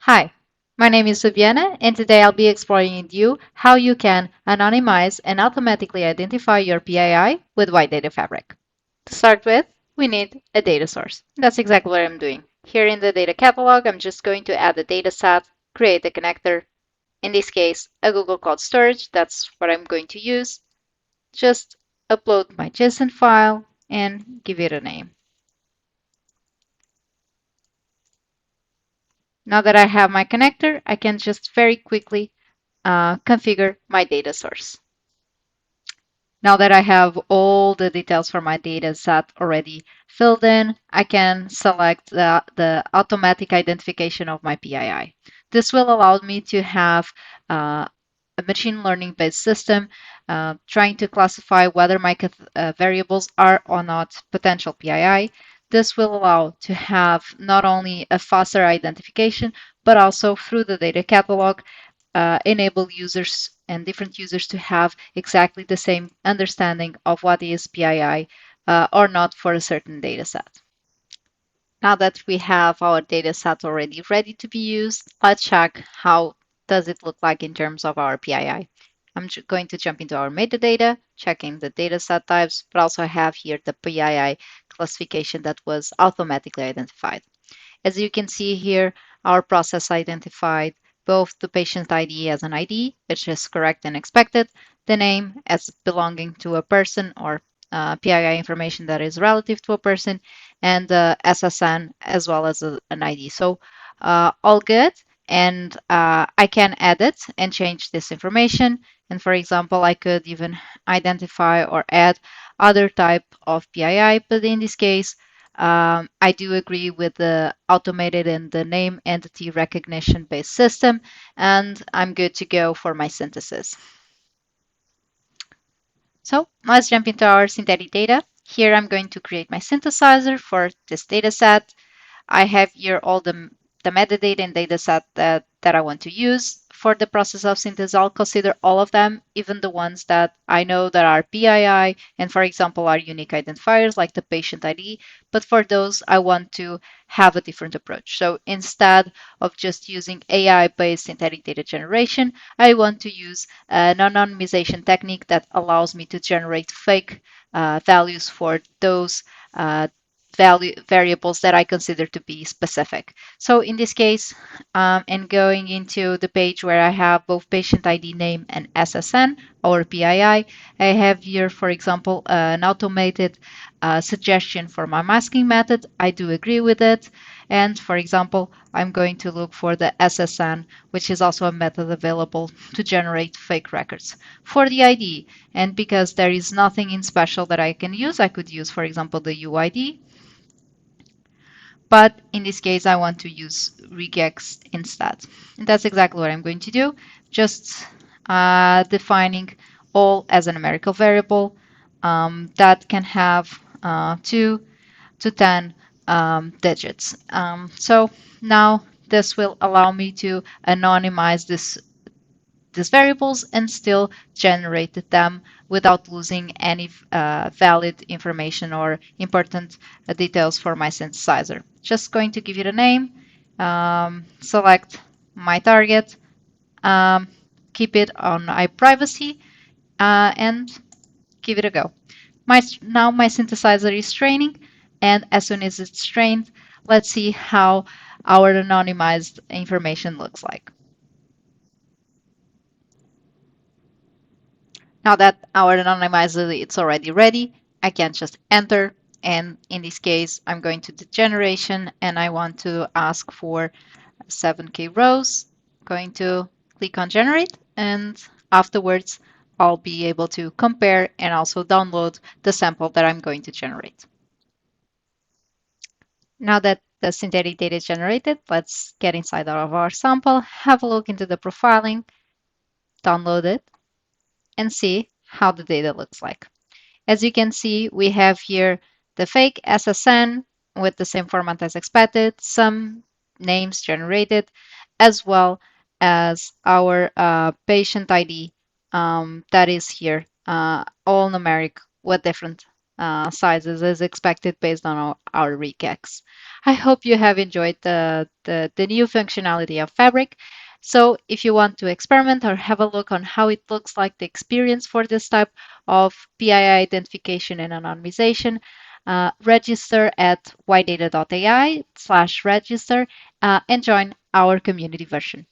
Hi, my name is Fabiana, and today I'll be exploring with you how you can anonymize and automatically identify your PII with White Data Fabric. To start with, we need a data source. That's exactly what I'm doing. Here in the data catalog, I'm just going to add a data set, create a connector, in this case, a Google Cloud Storage, that's what I'm going to use. Just upload my JSON file and give it a name. Now that I have my connector, I can just very quickly configure my data source. Now that I have all the details for my data set already filled in, I can select the automatic identification of my PII. This will allow me to have a machine learning based system trying to classify whether my variables are or not potential PII. This will allow to have not only a faster identification, but also through the data catalog, enable users and different users to have exactly the same understanding of what is PII or not for a certain data set. Now that we have our data set already ready to be used, let's check how does it look like in terms of our PII. I'm going to jump into our metadata, checking the data set types, but also have here the PII classification that was automatically identified. As you can see here, our process identified both the patient ID as an ID, which is correct and expected, the name as belonging to a person or PII information that is relative to a person, and the SSN as well as an ID. So all good. And I can edit and change this information. And for example, I could even identify or add other type of PII, but in this case, I do agree with the automated and the name entity recognition based system, and I'm good to go for my synthesis. So let's jump into our synthetic data. Here I'm going to create my synthesizer for this data set. I have here all the metadata and data set that I want to use. For the process of synthesis, I'll consider all of them, even the ones that I know that are PII and, for example, are unique identifiers like the patient ID. But for those, I want to have a different approach. So instead of just using AI-based synthetic data generation, I want to use an anonymization technique that allows me to generate fake values for those variables that I consider to be specific. So in this case, and going into the page where I have both patient ID name and SSN or PII, I have here, for example, an automated suggestion for my masking method. I do agree with it. And for example, I'm going to look for the SSN, which is also a method available to generate fake records. For the ID, and because there is nothing in special that I can use, I could use, for example, the UID. But in this case, I want to use regex instead. And that's exactly what I'm going to do, just defining all as a numerical variable that can have 2 to 10 digits. So now this will allow me to anonymize these variables and still generate them without losing any valid information or important details for my synthesizer. Just going to give it a name, select my target, um, keep it on iPrivacy, and give it a go. Now my synthesizer is training, and as soon as it's trained, let's see how our anonymized information looks like. Now that our anonymizer is already ready, I can just enter. And in this case, I'm going to the generation and I want to ask for 7K rows. Going to click on generate, and afterwards I'll be able to compare and also download the sample that I'm going to generate. Now that the synthetic data is generated, let's get inside of our sample, have a look into the profiling, download it, and see how the data looks like. As you can see, we have here the fake SSN with the same format as expected, some names generated, as well as our patient ID that is here, all numeric with different sizes as expected based on our regex. I hope you have enjoyed the new functionality of Fabric. So if you want to experiment or have a look on how it looks like the experience for this type of PII identification and anonymization, register at ydata.ai/register and join our community version.